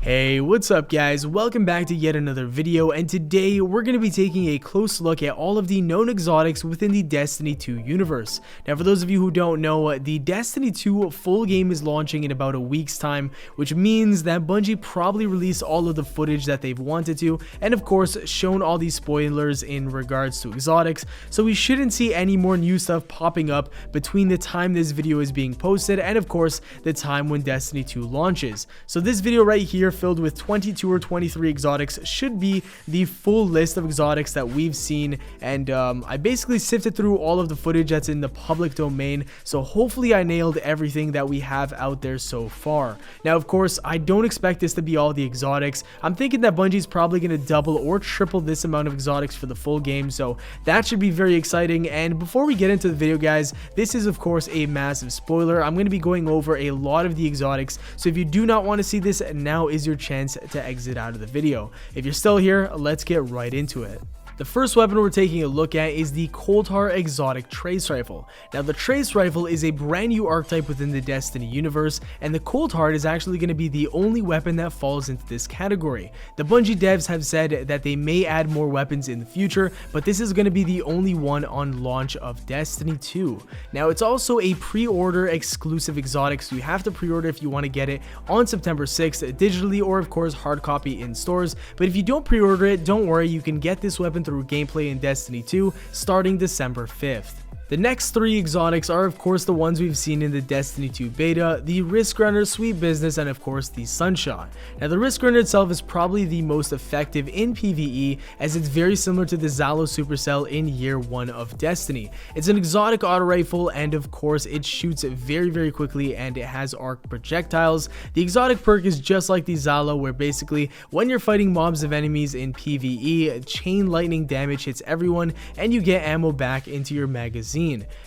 Hey, what's up guys? Welcome back to yet another video, and today we're going to be taking a close look at all of the known exotics within the Destiny 2 universe. Now for those of you who don't know, the Destiny 2 full game is launching in about a week's time, which means that Bungie probably released all of the footage that they've wanted to, and of course shown all these spoilers in regards to exotics, so we shouldn't see any more new stuff popping up between the time this video is being posted and of course the time when Destiny 2 launches. So this video right here, filled with 22 or 23 exotics, should be the full list of exotics that we've seen, and I basically sifted through all of the footage that's in the public domain, so hopefully I nailed everything that we have out there so far. Now of course I don't expect this to be all the exotics. I'm thinking that Bungie's probably going to double or triple this amount of exotics for the full game, so that should be very exciting. And before we get into the video guys, this is of course a massive spoiler. I'm going to be going over a lot of the exotics, so if you do not want to see this, now is your chance to exit out of the video. If you're still here, let's get right into it. The first weapon we're taking a look at is the COLDHEART exotic trace rifle. Now the trace rifle is a brand new archetype within the Destiny universe, and the COLDHEART is actually going to be the only weapon that falls into this category. The Bungie devs have said that they may add more weapons in the future, but this is going to be the only one on launch of Destiny 2. Now it's also a pre-order exclusive exotic, so you have to pre-order if you want to get it on September 6th digitally, or of course hard copy in stores. But if you don't pre-order it, don't worry, you can get this weapon through gameplay in Destiny 2 starting December 5th. The next three exotics are of course the ones we've seen in the Destiny 2 beta, the RISKRUNNER, Sweet Business, and of course the SUNSHOT. Now the RISKRUNNER itself is probably the most effective in PvE, as it's very similar to the Zalo Supercell in year 1 of Destiny. It's an exotic auto rifle, and of course it shoots very quickly, and it has arc projectiles. The exotic perk is just like the Zalo, where basically when you're fighting mobs of enemies in PvE, chain lightning damage hits everyone and you get ammo back into your magazine.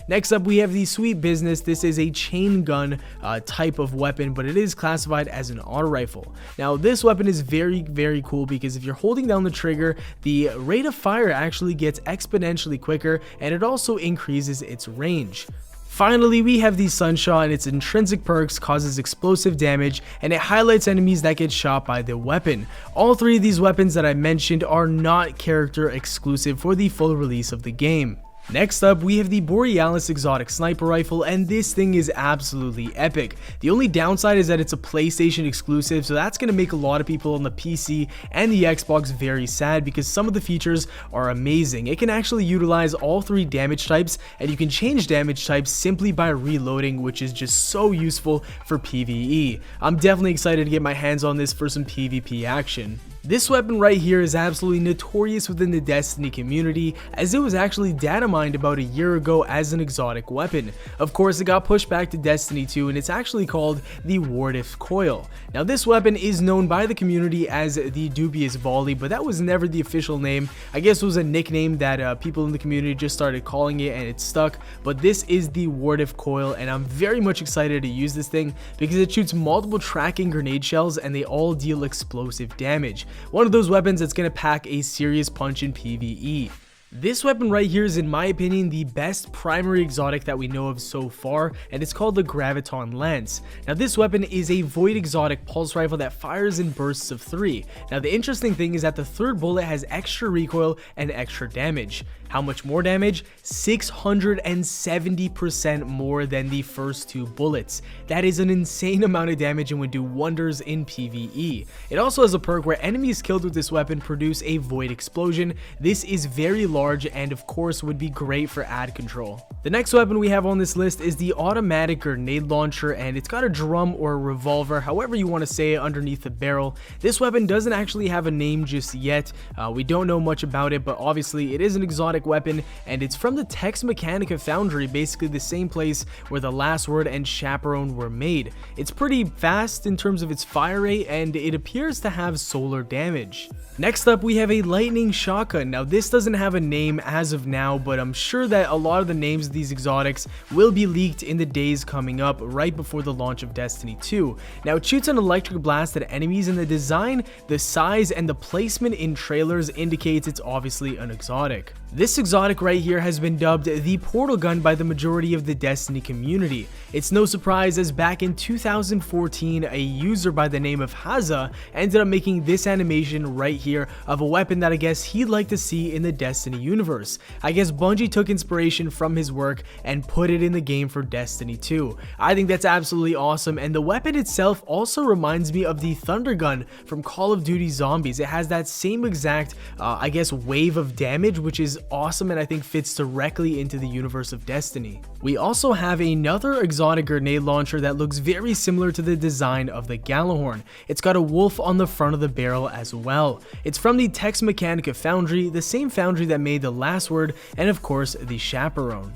Next up we have the Sweet Business. This is a chain gun type of weapon, but it is classified as an auto rifle. Now this weapon is very cool, because if you're holding down the trigger, the rate of fire actually gets exponentially quicker, and it also increases its range. Finally, we have the SUNSHOT, and its intrinsic perks causes explosive damage, and it highlights enemies that get shot by the weapon. All three of these weapons that I mentioned are not character exclusive for the full release of the game. Next up, we have the BOREALIS exotic sniper rifle, and this thing is absolutely epic. The only downside is that it's a PlayStation exclusive, so that's going to make a lot of people on the PC and the Xbox very sad, because some of the features are amazing. It can actually utilize all three damage types, and you can change damage types simply by reloading, which is just so useful for PvE. I'm definitely excited to get my hands on this for some PvP action. This weapon right here is absolutely notorious within the Destiny community, as it was actually data mined about a year ago as an exotic weapon. Of course, it got pushed back to Destiny 2, and it's actually called the Ward-If Coil. Now this weapon is known by the community as the Dubious Volley, but that was never the official name. I guess it was a nickname that people in the community just started calling it, and it stuck. But this is the Ward-If Coil, and I'm very much excited to use this thing because it shoots multiple tracking grenade shells, and they all deal explosive damage. One of those weapons that's going to pack a serious punch in PvE. This weapon right here is, in my opinion, the best primary exotic that we know of so far, and it's called the GRAVITON Lance. Now this weapon is a void exotic pulse rifle that fires in bursts of 3. Now the interesting thing is that the third bullet has extra recoil and extra damage. How much more damage? 670% more than the first two bullets. That is an insane amount of damage and would do wonders in PvE. It also has a perk where enemies killed with this weapon produce a void explosion. This is very large and of course would be great for ad control. The next weapon we have on this list is the automatic grenade launcher, and it's got a drum or a revolver, however you want to say it, underneath the barrel. This weapon doesn't actually have a name just yet. We don't know much about it, but obviously it is an exotic weapon, and it's from the Tex Mechanica Foundry, basically the same place where the Last Word and Chaperone were made. It's pretty fast in terms of its fire rate, and it appears to have solar damage. Next up, we have a lightning shotgun. Now this doesn't have a name as of now, but I'm sure that a lot of the names of these exotics will be leaked in the days coming up right before the launch of Destiny 2. Now it shoots an electric blast at enemies, and the design, the size, and the placement in trailers indicates it's obviously an exotic. This exotic right here has been dubbed the portal gun by the majority of the Destiny community. It's no surprise as back in 2014 a user by the name of Haza ended up making this animation right here of a weapon that I guess he'd like to see in the Destiny universe. I guess Bungie took inspiration from his work and put it in the game for Destiny 2. I think that's absolutely awesome, and the weapon itself also reminds me of the Thunder Gun from Call of Duty Zombies. It has that same exact I guess wave of damage, which is awesome and I think fits directly into the universe of Destiny. We also have another exotic grenade launcher that looks very similar to the design of the Gjallarhorn. It's got a wolf on the front of the barrel as well. It's from the Tex Mechanica foundry, the same foundry that made the Last Word and of course the Chaperone.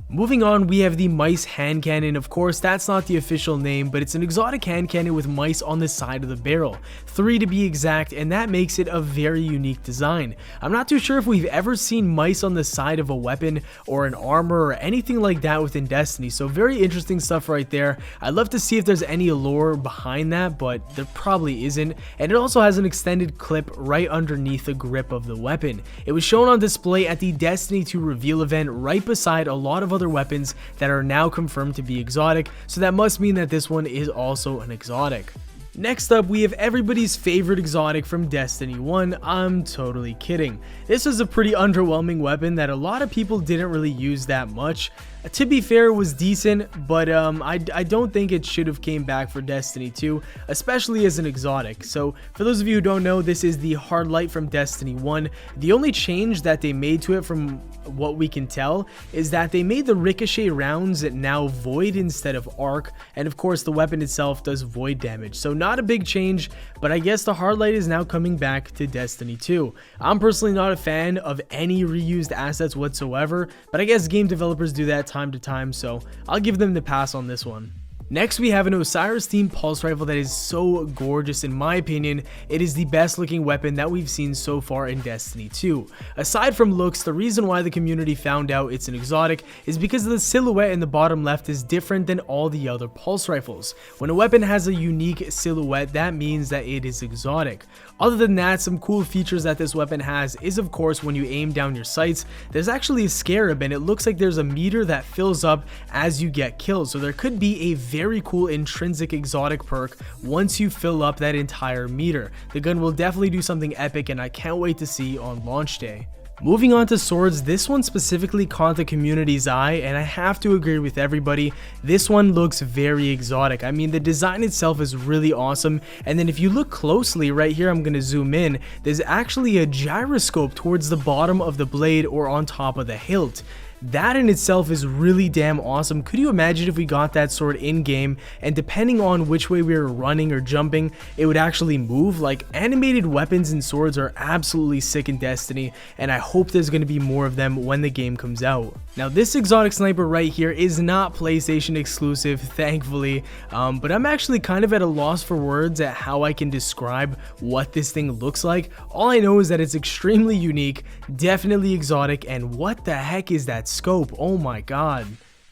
Moving on, we have the mice hand cannon. Of course, that's not the official name, but it's an exotic hand cannon with mice on the side of the barrel. 3 to be exact, and that makes it a very unique design. I'm not too sure if we've ever seen mice on the side of a weapon or an armor or anything like that within Destiny, so very interesting stuff right there. I'd love to see if there's any lore behind that, but there probably isn't. And it also has an extended clip right underneath the grip of the weapon. It was shown on display at the Destiny 2 reveal event right beside a lot of other weapons that are now confirmed to be exotic, so that must mean that this one is also an exotic. Next up, we have everybody's favorite exotic from Destiny 1. I'm totally kidding. This is a pretty underwhelming weapon that a lot of people didn't really use that much. To be fair, it was decent, but I don't think it should have came back for Destiny 2, especially as an exotic. So for those of you who don't know, this is the HARDLIGHT from Destiny 1. The only change that they made to it from what we can tell is that they made the ricochet rounds now void instead of arc, and of course the weapon itself does void damage. So not a big change, but I guess the HARDLIGHT is now coming back to Destiny 2. I'm personally not a fan of any reused assets whatsoever, but I guess game developers do that time to time, so I'll give them the pass on this one. Next, we have an Osiris themed pulse rifle that is so gorgeous. In my opinion, it is the best looking weapon that we've seen so far in Destiny 2. Aside from looks, the reason why the community found out it's an exotic is because the silhouette in the bottom left is different than all the other pulse rifles. When a weapon has a unique silhouette, that means that it is exotic. Other than that, some cool features that this weapon has is of course when you aim down your sights, there's actually a scarab and it looks like there's a meter that fills up as you get killed. So there could be a very cool intrinsic exotic perk once you fill up that entire meter. The gun will definitely do something epic and I can't wait to see on launch day. Moving on to swords, this one specifically caught the community's eye, and I have to agree with everybody, this one looks very exotic. I mean, the design itself is really awesome, and then if you look closely right here, I'm going to zoom in, there's actually a gyroscope towards the bottom of the blade or on top of the hilt. That in itself is really damn awesome. Could you imagine if we got that sword in game and depending on which way we were running or jumping, it would actually move? Like, animated weapons and swords are absolutely sick in Destiny, and I hope there's going to be more of them when the game comes out. Now, this exotic sniper right here is not PlayStation exclusive, thankfully, but I'm actually kind of at a loss for words at how I can describe what this thing looks like. All I know is that it's extremely unique, definitely exotic, and what the heck is that scope? Oh my god.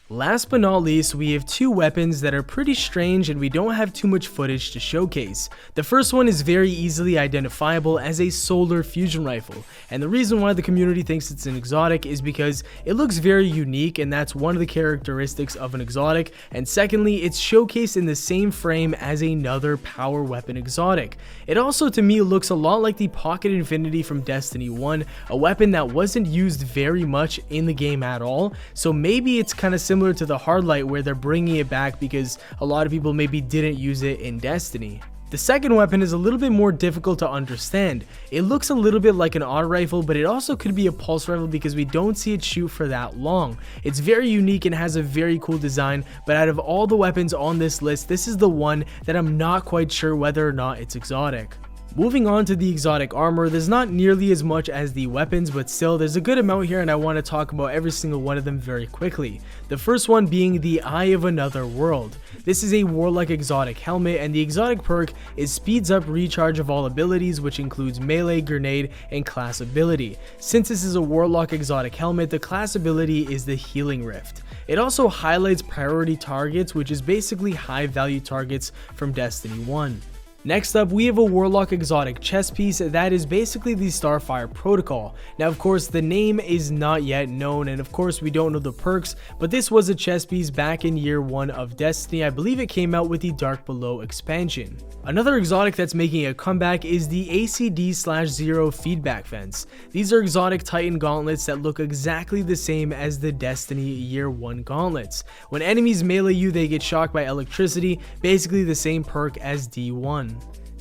Last but not least, we have two weapons that are pretty strange and we don't have too much footage to showcase. The first one is very easily identifiable as a solar fusion rifle, and the reason why the community thinks it's an exotic is because it looks very unique, and that's one of the characteristics of an exotic, and secondly, it's showcased in the same frame as another power weapon exotic. It also to me looks a lot like the Pocket Infinity from Destiny 1, a weapon that wasn't used very much in the game at all, so maybe it's kind of similar to the HARDLIGHT where they're bringing it back because a lot of people maybe didn't use it in Destiny. The second weapon is a little bit more difficult to understand. It looks a little bit like an auto rifle, but it also could be a pulse rifle because we don't see it shoot for that long. It's very unique and has a very cool design, but out of all the weapons on this list, this is the one that I'm not quite sure whether or not it's exotic. Moving on to the exotic armor, there's not nearly as much as the weapons, but still there's a good amount here and I want to talk about every single one of them very quickly. The first one being the Eye of Another World. This is a warlock exotic helmet and the exotic perk is speeds up recharge of all abilities, which includes melee, grenade, and class ability. Since this is a warlock exotic helmet, the class ability is the Healing Rift. It also highlights priority targets, which is basically high value targets from Destiny 1. Next up, we have a Warlock exotic chest piece that is basically the Starfire protocol. Now of course the name is not yet known, and of course we don't know the perks, but this was a chest piece back in year 1 of Destiny. I believe it came out with the Dark Below expansion. Another exotic that's making a comeback is the ACD/0 feedback fence. These are exotic Titan gauntlets that look exactly the same as the Destiny year 1 gauntlets. When enemies melee you, they get shocked by electricity, basically the same perk as D1.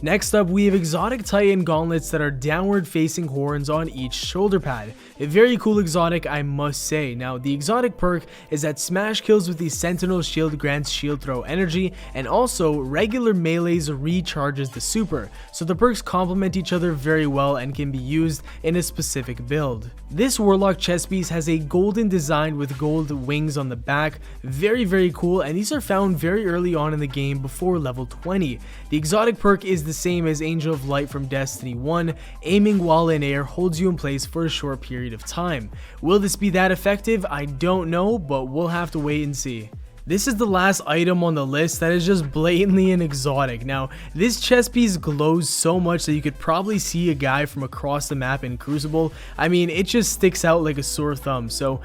Next up, we have exotic Titan gauntlets that are downward facing horns on each shoulder pad. A very cool exotic, I must say. Now the exotic perk is that smash kills with the Sentinel shield grants shield throw energy, and also regular melees recharges the super, so the perks complement each other very well and can be used in a specific build. This Warlock chest piece has a golden design with gold wings on the back, very cool, and these are found very early on in the game before level 20. The exotic perk is the same as Angel of Light from Destiny 1, aiming while in air holds you in place for a short period of time. Will this be that effective? I don't know, but we'll have to wait and see. This is the last item on the list that is just blatantly an exotic. Now, this chest piece glows so much that you could probably see a guy from across the map in Crucible. I mean, it just sticks out like a sore thumb. So,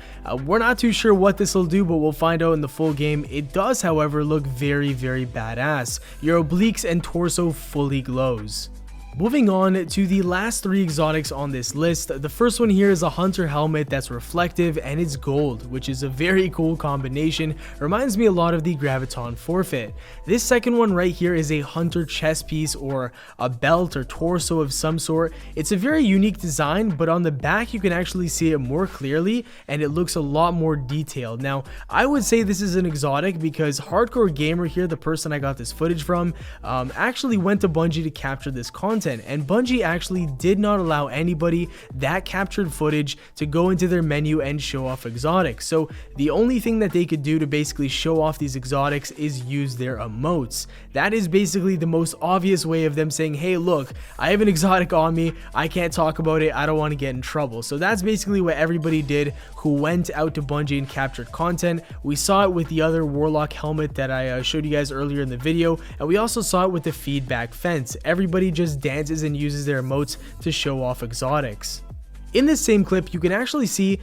we're not too sure what this will do, but we'll find out in the full game. It does, however, look very badass. Your obliques and torso fully glows. Moving on to the last 3 exotics on this list, the first one here is a hunter helmet that's reflective and it's gold, which is a very cool combination. Reminds me a lot of the Graviton forfeit. This second one right here is a hunter chest piece or a belt or torso of some sort. It's a very unique design, but on the back you can actually see it more clearly and it looks a lot more detailed. Now, I would say this is an exotic because Hardcore Gamer here, the person I got this footage from, actually went to Bungie to capture this content. And Bungie actually did not allow anybody that captured footage to go into their menu and show off exotics. So the only thing that they could do to basically show off these exotics is use their emotes. That is basically the most obvious way of them saying, hey look, I have an exotic on me, I can't talk about it, I don't want to get in trouble. So that's basically what everybody did who went out to Bungie and captured content. We saw it with the other Warlock helmet that I showed you guys earlier in the video, and we also saw it with the feedback fence. Everybody just dances and uses their emotes to show off exotics. In this same clip, you can actually see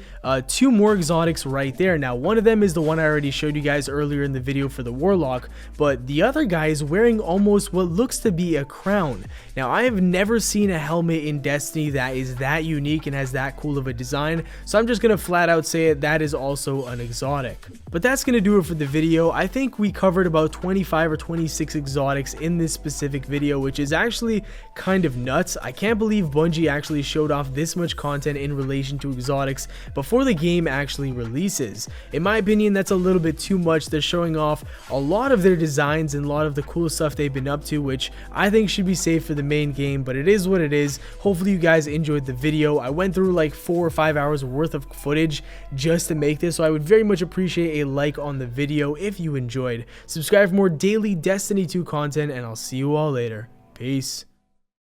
2 more exotics right there. Now, one of them is the one I already showed you guys earlier in the video for the Warlock, but the other guy is wearing almost what looks to be a crown. Now, I have never seen a helmet in Destiny that is that unique and has that cool of a design, so I'm just going to flat out say it, that is also an exotic. But that's going to do it for the video. I think we covered about 25 or 26 exotics in this specific video, which is actually kind of nuts. I can't believe Bungie actually showed off this much content in relation to exotics before the game actually releases. In my opinion, that's a little bit too much. They're showing off a lot of their designs and a lot of the cool stuff they've been up to, which I think should be saved for the main game, but it is what it is. Hopefully you guys enjoyed the video. I went through like 4 or 5 hours worth of footage just to make this, so I would very much appreciate a like on the video if you enjoyed. Subscribe for more daily Destiny 2 content, and I'll see you all later. Peace.